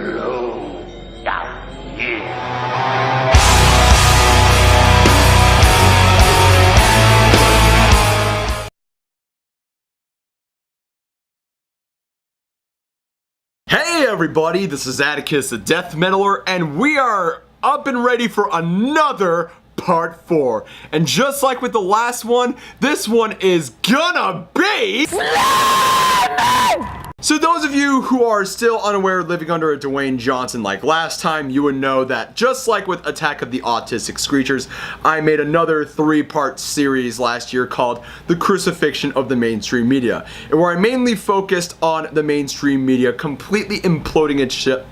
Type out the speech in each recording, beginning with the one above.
Heilung. Hey everybody, this is Atticus the Death Metaler, and we are up and ready for another part 4. And just like with the last one, this one is gonna be So those of you who are still unaware, living under a Dwayne Johnson like last time, you would know that just like with Attack of the Autistic Screechers, I made another 3-part series last year called The Crucifixion of the Mainstream Media, and where I mainly focused on the mainstream media completely imploding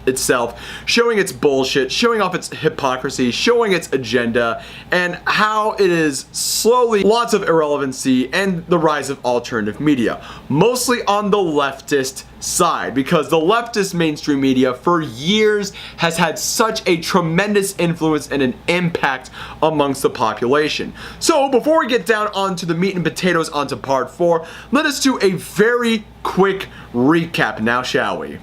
itself, showing its bullshit, showing off its hypocrisy, showing its agenda, and how it is slowly lots of irrelevancy and the rise of alternative media, mostly on the leftist side, because the leftist mainstream media for years has had such a tremendous influence and an impact amongst the population. So before we get down onto the meat and potatoes onto part 4, let us do a very quick recap now, shall we?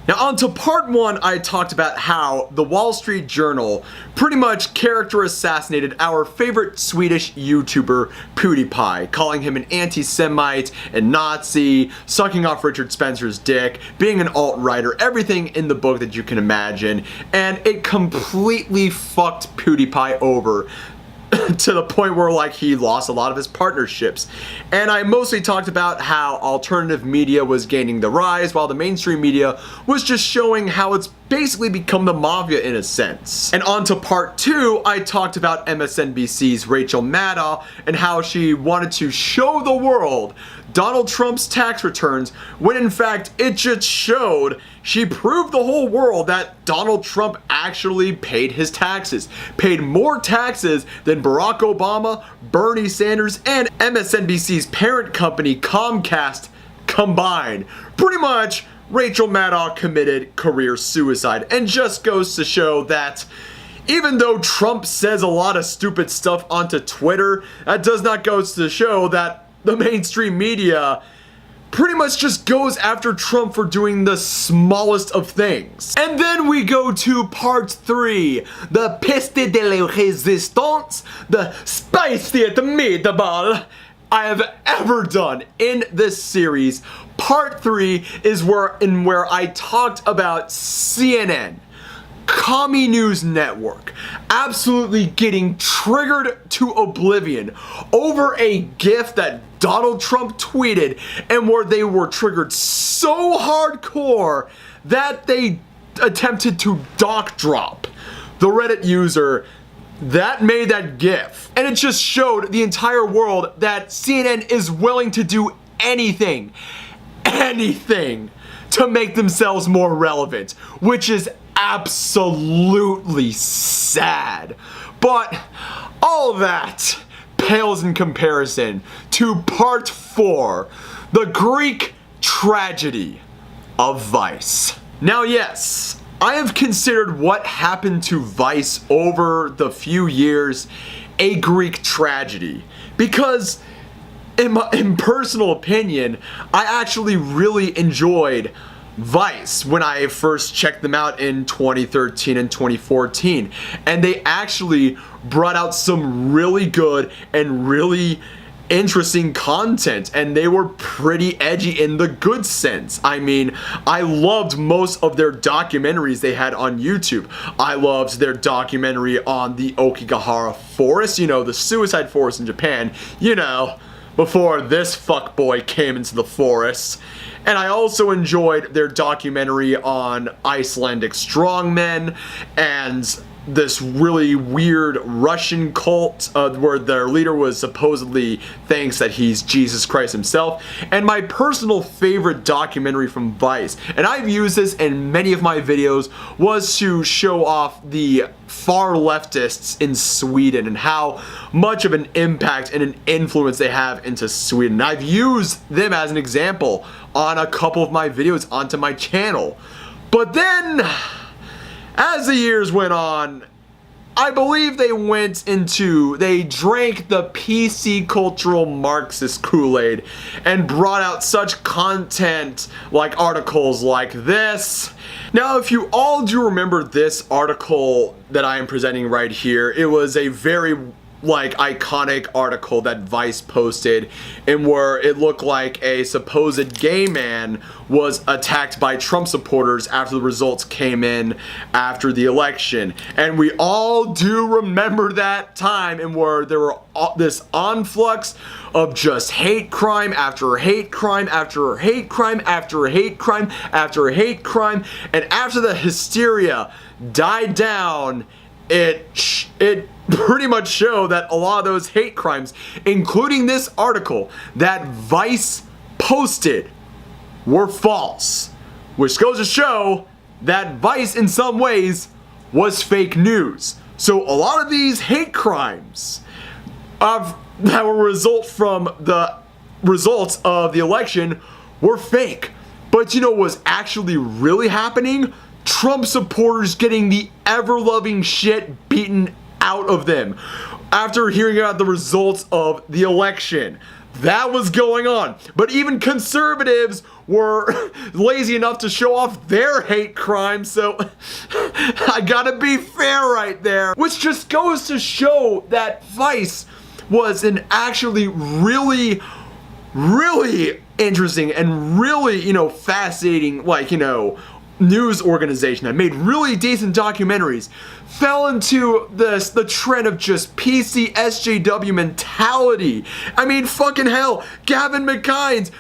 Now on to part 1, I talked about how the Wall Street Journal pretty much character assassinated our favorite Swedish YouTuber PewDiePie, calling him an anti-Semite and Nazi, sucking off Richard Spencer's dick, being an alt-writer, everything in the book that you can imagine, and it completely fucked PewDiePie over to the point where like he lost a lot of his partnerships. And I mostly talked about how alternative media was gaining the rise while the mainstream media was just showing how it's basically become the mafia in a sense. And on to part 2, I talked about MSNBC's Rachel Maddow and how she wanted to show the world Donald Trump's tax returns when in fact it just showed she proved the whole world that Donald Trump actually paid his taxes. Paid more taxes than Barack Obama, Bernie Sanders, and MSNBC's parent company Comcast combined. Pretty much, Rachel Maddow committed career suicide, and just goes to show that even though Trump says a lot of stupid stuff onto Twitter, that does not go to show that the mainstream media pretty much just goes after Trump for doing the smallest of things. And then we go to part 3, the piste de la resistance, the spiciest meatball I have ever done in this series. Part 3 is where I talked about CNN, Commie News Network, absolutely getting triggered to oblivion over a GIF that Donald Trump tweeted, and where they were triggered so hardcore that they attempted to dock drop the Reddit user that made that GIF. And it just showed the entire world that CNN is willing to do anything to make themselves more relevant, which is absolutely sad. But all that pales in comparison to part 4, the Greek tragedy of Vice. Now yes, I have considered what happened to Vice over the few years a Greek tragedy, because in personal opinion, I actually really enjoyed Vice when I first checked them out in 2013 and 2014, and they actually brought out some really good and really interesting content, and they were pretty edgy in the good sense. I mean, I loved most of their documentaries they had on YouTube. I loved their documentary on the Okigahara forest, you know, the suicide forest in Japan, you know, before this fuckboy came into the forest. And I also enjoyed their documentary on Icelandic strongmen and this really weird Russian cult where their leader was supposedly thinks that he's Jesus Christ himself. And my personal favorite documentary from Vice, and I've used this in many of my videos, was to show off the far leftists in Sweden and how much of an impact and an influence they have into Sweden. I've used them as an example on a couple of my videos onto my channel. But then, as the years went on, I believe they drank the PC cultural Marxist Kool-Aid and brought out such content like articles like this. Now, if you all do remember this article that I am presenting right here, it was a very iconic article that Vice posted, and where it looked like a supposed gay man was attacked by Trump supporters after the results came in after the election. And we all do remember that time, and where there were this influx of just hate crime after hate crime after hate crime after hate crime after hate crime, and after the hysteria died down, it pretty much showed that a lot of those hate crimes, including this article that Vice posted, were false. Which goes to show that Vice, in some ways, was fake news. So a lot of these hate crimes that were result from the results of the election were fake. But you know what was actually really happening? Trump supporters getting the ever-loving shit beaten out of them after hearing about the results of the election. That was going on. But even conservatives were lazy enough to show off their hate crimes, so I gotta be fair right there. Which just goes to show that Vice was an actually really interesting and really, fascinating, news organization that made really decent documentaries, fell into the trend of just PC SJW mentality. I mean, fucking hell, Gavin McKines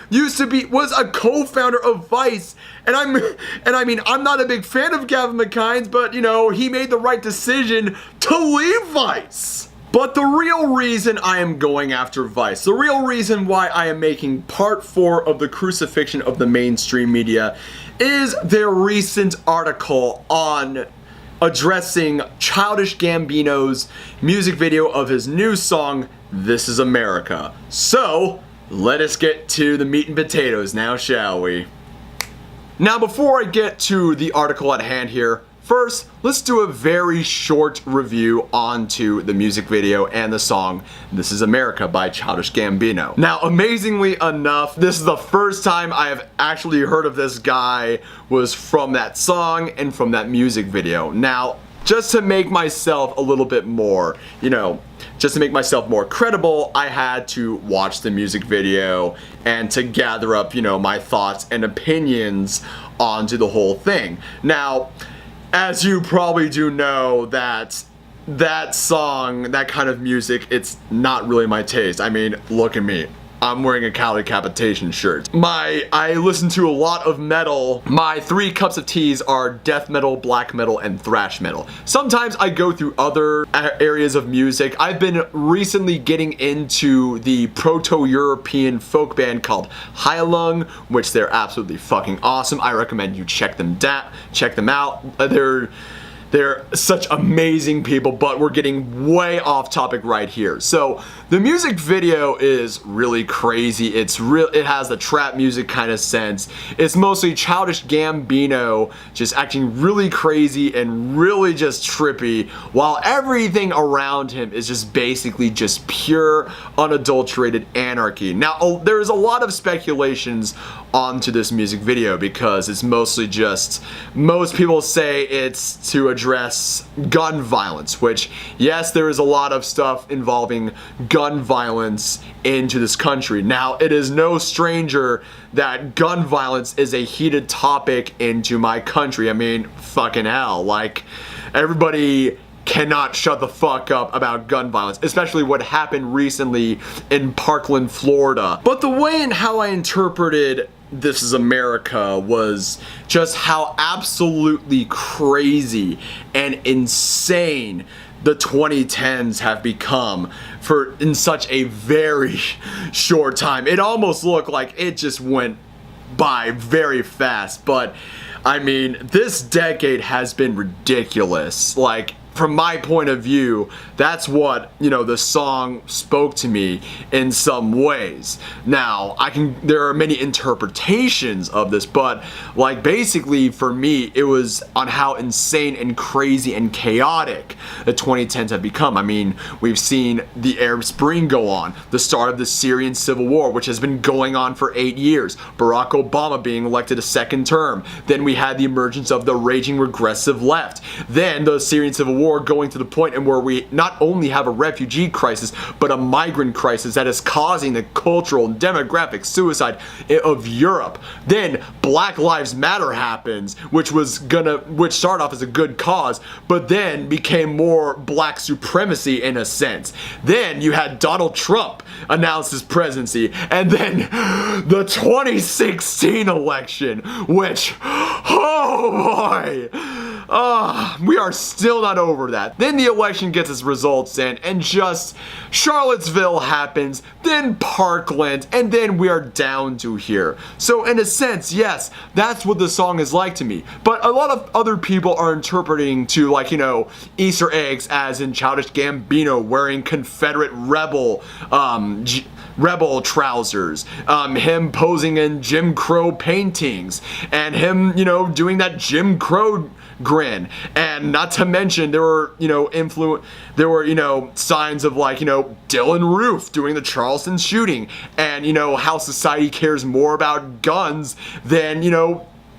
was a co-founder of Vice, and I'm not a big fan of Gavin McKines, but he made the right decision to leave Vice. But the real reason I am going after Vice, the real reason why I am making part 4 of the crucifixion of the mainstream media, is their recent article on addressing Childish Gambino's music video of his new song, This Is America. So, let us get to the meat and potatoes now, shall we? Now, before I get to the article at hand here, first, let's do a very short review onto the music video and the song This Is America by Childish Gambino. Now, amazingly enough, this is the first time I have actually heard of this guy was from that song and from that music video. Now, just to make myself a little bit more, just to make myself more credible, I had to watch the music video and to gather up, my thoughts and opinions onto the whole thing. Now, as you probably do know, that song, that kind of music, it's not really my taste. I mean, look at me. I'm wearing a Cow Decapitation shirt. I listen to a lot of metal. My 3 cups of teas are death metal, black metal, and thrash metal. Sometimes I go through other areas of music. I've been recently getting into the proto-European folk band called Heilung, which they're absolutely fucking awesome. I recommend you check them out. They're such amazing people, but we're getting way off topic right here. So the music video is really crazy. It has the trap music kind of sense. It's mostly Childish Gambino just acting really crazy and really just trippy, while everything around him is just basically just pure, unadulterated anarchy. Now, there's a lot of speculations onto this music video because it's mostly just, most people say it's to address gun violence, which, yes, there is a lot of stuff involving gun violence into this country. Now, it is no stranger that gun violence is a heated topic into my country. I mean, fucking hell, everybody cannot shut the fuck up about gun violence, especially what happened recently in Parkland, Florida. But the way and how I interpreted This Is America was just how absolutely crazy and insane the 2010s have become in such a very short time. It almost looked like it just went by very fast, but I mean, this decade has been ridiculous. from my point of view, that's what, the song spoke to me in some ways. Now, there are many interpretations of this, but like basically for me, it was on how insane and crazy and chaotic the 2010s have become. I mean, we've seen the Arab Spring go on, the start of the Syrian Civil War, which has been going on for 8 years, Barack Obama being elected a second term, then we had the emergence of the raging regressive left, then the Syrian Civil War going to the point in where we not only have a refugee crisis, but a migrant crisis that is causing the cultural and demographic suicide of Europe. Then Black Lives Matter happens, which started off as a good cause, but then became more black supremacy in a sense. Then you had Donald Trump announce his presidency, and then the 2016 election, which, oh boy, we are still not over that. Then the election gets its results in, and just Charlottesville happens, then Parkland, and then we are down to here. So in a sense, yes, that's what the song is like to me. But a lot of other people are interpreting to, like, Easter eggs, as in Childish Gambino wearing Confederate rebel trousers, him posing in Jim Crow paintings, and him, doing that Jim Crow grin. And not to mention, there were, signs of, like, Dylan Roof doing the Charleston shooting, and, how society cares more about guns than,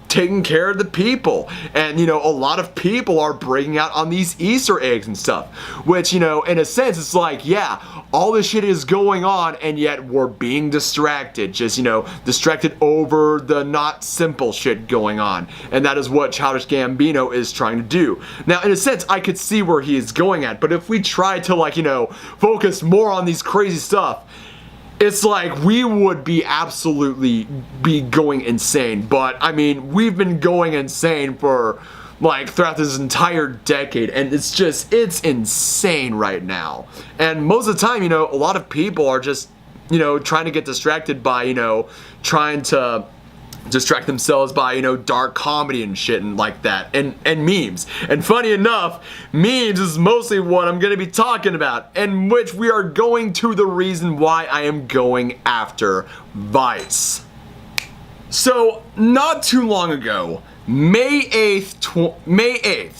taking care of the people. And a lot of people are breaking out on these Easter eggs and stuff, which, in a sense, it's like, yeah, all this shit is going on, and yet we're being distracted, just, distracted over the not simple shit going on. And that is what Childish Gambino is trying to do. Now, in a sense, I could see where he is going at, but if we try to, like, focus more on these crazy stuff, it's like we would be absolutely going insane. But I mean, we've been going insane for like throughout this entire decade, and it's insane right now. And most of the time, a lot of people are just, trying to get distracted by, trying to distract themselves by, dark comedy and shit and like that, and memes. And funny enough, memes is mostly what I'm gonna be talking about, in which we are going to the reason why I am going after Vice. So, not too long ago, May 8th,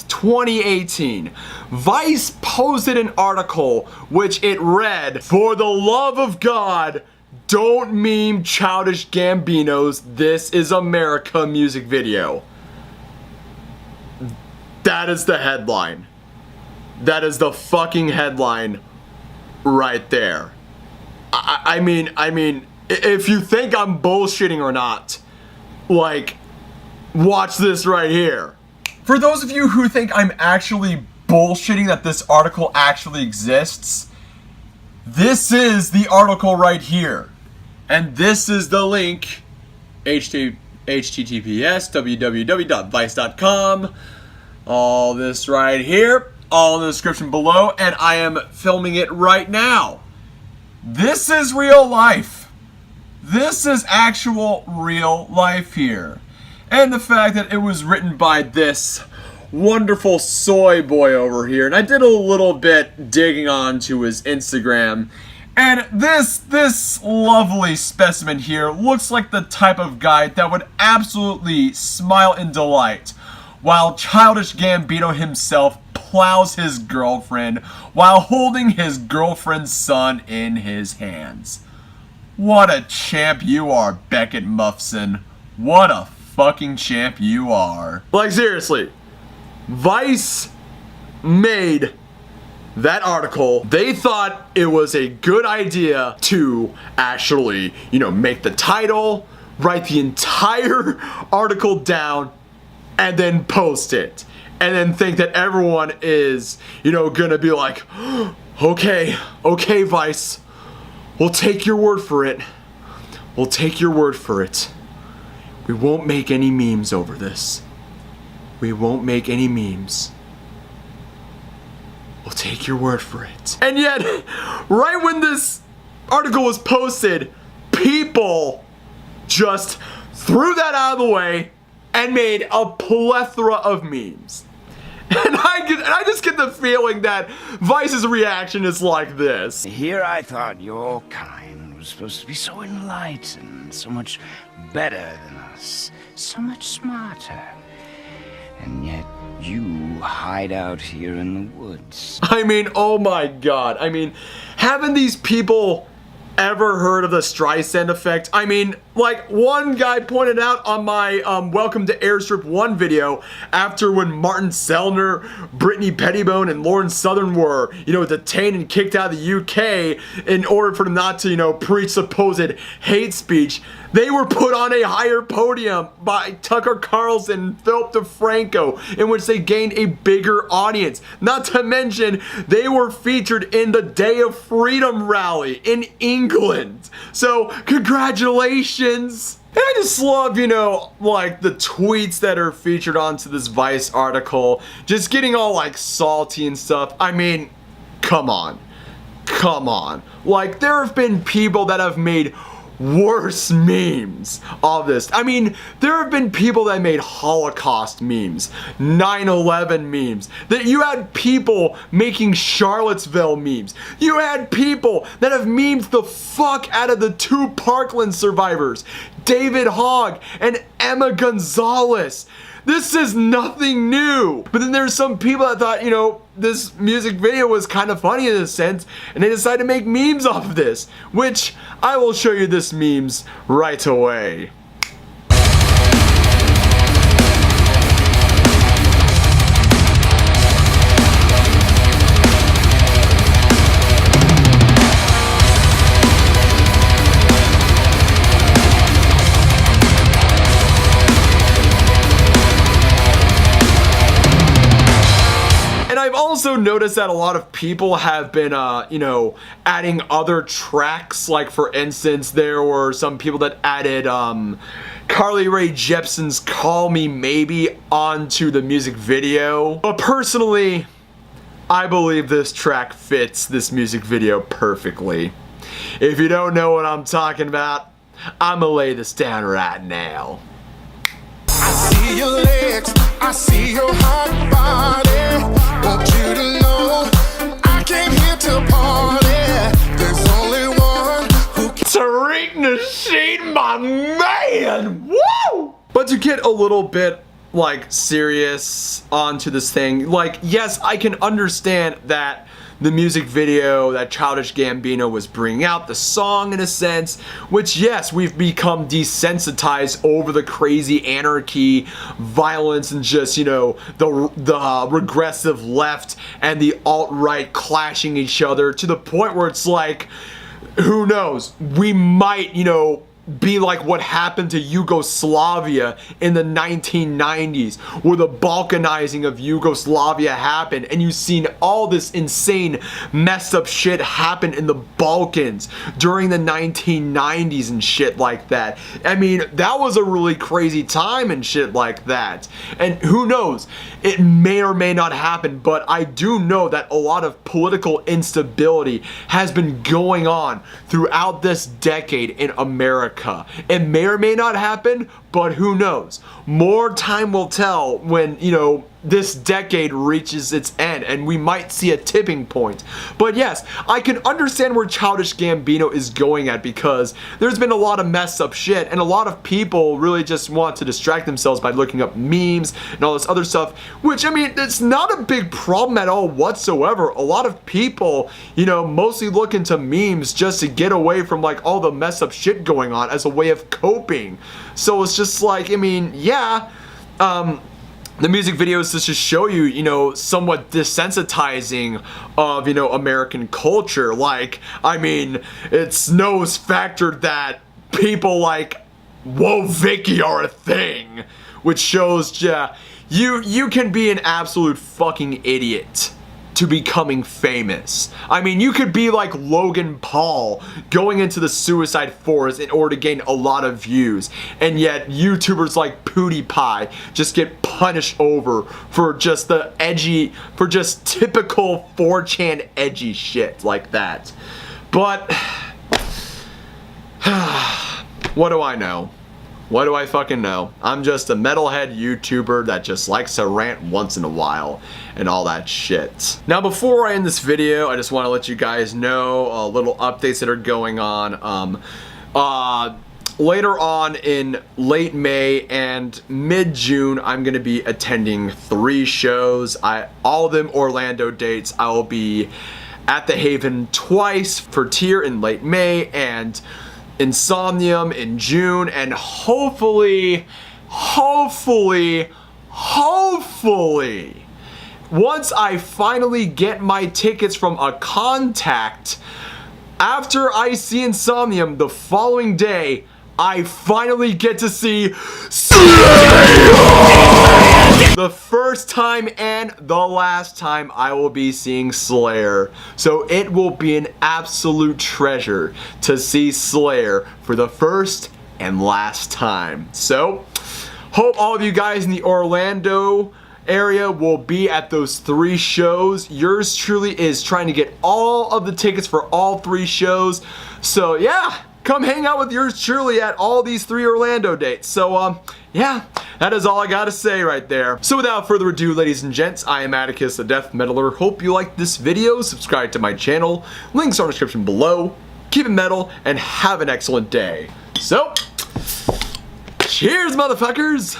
2018, Vice posted an article which it read, "For the love of God, don't meme Childish Gambino's 'This Is America' music video." That is the headline. That is the fucking headline right there. I mean, if you think I'm bullshitting or not, like, watch this right here. For those of you who think I'm actually bullshitting that this article actually exists, this is the article right here. And this is the link, https www.vice.com. All this right here, all in the description below, and I am filming it right now. This is real life. This is actual real life here. And the fact that it was written by this wonderful soy boy over here. And I did a little bit digging onto his Instagram. And this lovely specimen here looks like the type of guy that would absolutely smile in delight while Childish Gambino himself plows his girlfriend while holding his girlfriend's son in his hands. What a champ you are, Beckett Muffson. What a fucking champ you are. Like, seriously, Vice made that article. They thought it was a good idea to actually, make the title, write the entire article down, and then post it. And then think that everyone is, gonna be like, okay, Vice, we'll take your word for it. We'll take your word for it. We won't make any memes over this. We won't make any memes. We'll take your word for it. And yet, right when this article was posted, people just threw that out of the way and made a plethora of memes. And I just get the feeling that Vice's reaction is like this. Here I thought your kind was supposed to be so enlightened, so much better than us, so much smarter. And yet you hide out here in the woods. I mean, oh my god. I mean, haven't these people ever heard of the Streisand effect? I mean, like one guy pointed out on my Welcome to Airstrip 1 video, after when Martin Sellner, Brittany Pettibone, and Lauren Southern were, detained and kicked out of the UK in order for them not to, preach supposed hate speech, they were put on a higher podium by Tucker Carlson and Philip DeFranco, in which they gained a bigger audience. Not to mention, they were featured in the Day of Freedom rally in England. So, congratulations. And I just love, like the tweets that are featured onto this Vice article, just getting all like salty and stuff. I mean, come on. Like, there have been people that have made worse memes of this. I mean, there have been people that made Holocaust memes, 9/11 memes, that you had people making Charlottesville memes. You had people that have memed the fuck out of the 2 Parkland survivors, David Hogg and Emma Gonzalez. This is nothing new. But then there's some people that thought, this music video was kind of funny in a sense, and they decided to make memes off of this, which I will show you this memes right away. I've also noticed that a lot of people have been, adding other tracks. Like, for instance, there were some people that added, Carly Rae Jepsen's Call Me Maybe onto the music video. But personally, I believe this track fits this music video perfectly. If you don't know what I'm talking about, I'ma lay this down right now. I see your legs, I see your hot body. Want you to know I came here to party. There's only one who can. Tariq Nasheed, my man! Woo! But to get a little bit, like, serious onto this thing, like, yes, I can understand that the music video that Childish Gambino was bringing out, the song in a sense, which, yes, we've become desensitized over the crazy anarchy, violence, and just, the regressive left and the alt-right clashing each other to the point where it's like, who knows, we might, be like what happened to Yugoslavia in the 1990s, where the balkanizing of Yugoslavia happened, and you've seen all this insane messed up shit happen in the Balkans during the 1990s and shit like that. I mean, that was a really crazy time and shit like that. And who knows, it may or may not happen, but I do know that a lot of political instability has been going on throughout this decade in America. It may or may not happen, but who knows? More time will tell when, this decade reaches its end, and we might see a tipping point. But yes, I can understand where Childish Gambino is going at, because there's been a lot of messed up shit, and a lot of people really just want to distract themselves by looking up memes and all this other stuff, which, I mean, it's not a big problem at all whatsoever. A lot of people, mostly look into memes just to get away from, like, all the messed up shit going on as a way of coping. So it's just like, I mean, yeah, the music videos just to show you, somewhat desensitizing of, American culture. Like, I mean, it's no factor that people like Whoa Vicky are a thing, which shows, yeah, you can be an absolute fucking idiot to becoming famous. I mean, you could be like Logan Paul going into the suicide forest in order to gain a lot of views, and yet YouTubers like PewDiePie just get punished over for just just typical 4chan edgy shit like that. But what do I know? What do I fucking know? I'm just a metalhead YouTuber that just likes to rant once in a while and all that shit. Now before I end this video, I just want to let you guys know little updates that are going on. Later on in late May and mid-June, I'm going to be attending 3 shows. All of them Orlando dates. I will be at the Haven twice for Tier in late May and Insomnium in June, and hopefully, once I finally get my tickets from a contact, after I see Insomnium the following day, I finally get to see Slayer! The first time and the last time I will be seeing Slayer. So it will be an absolute treasure to see Slayer for the first and last time. So, hope all of you guys in the Orlando area will be at those 3 shows. Yours truly is trying to get all of the tickets for all 3 shows. So yeah, come hang out with yours truly at all these 3 Orlando dates. So yeah, that is all I gotta say right there. So without further ado, ladies and gents, I am Atticus the Death Metaler. Hope you liked this video. Subscribe to my channel. Links are in the description below. Keep it metal and have an excellent day. So, cheers motherfuckers!